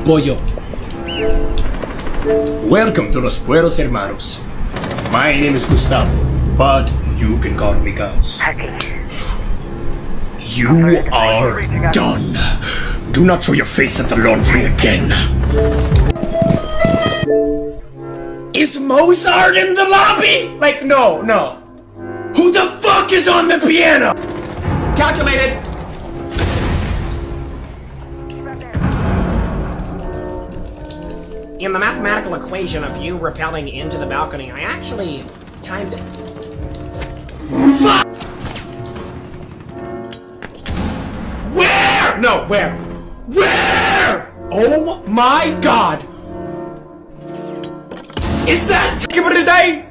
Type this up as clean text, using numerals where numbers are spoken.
Pollo. Welcome to Los Buenos Hermanos. My name is Gustavo, but you can call me Gus. You are done. Do not show your face at the laundry again. Is Mozart in the lobby? Like, no. Who the fuck is on the piano? Calculated. In the mathematical equation of you rappelling into the balcony, I actually timed it. Fuck! Where? No, where? Where? Oh my god! Is that? Give it a day.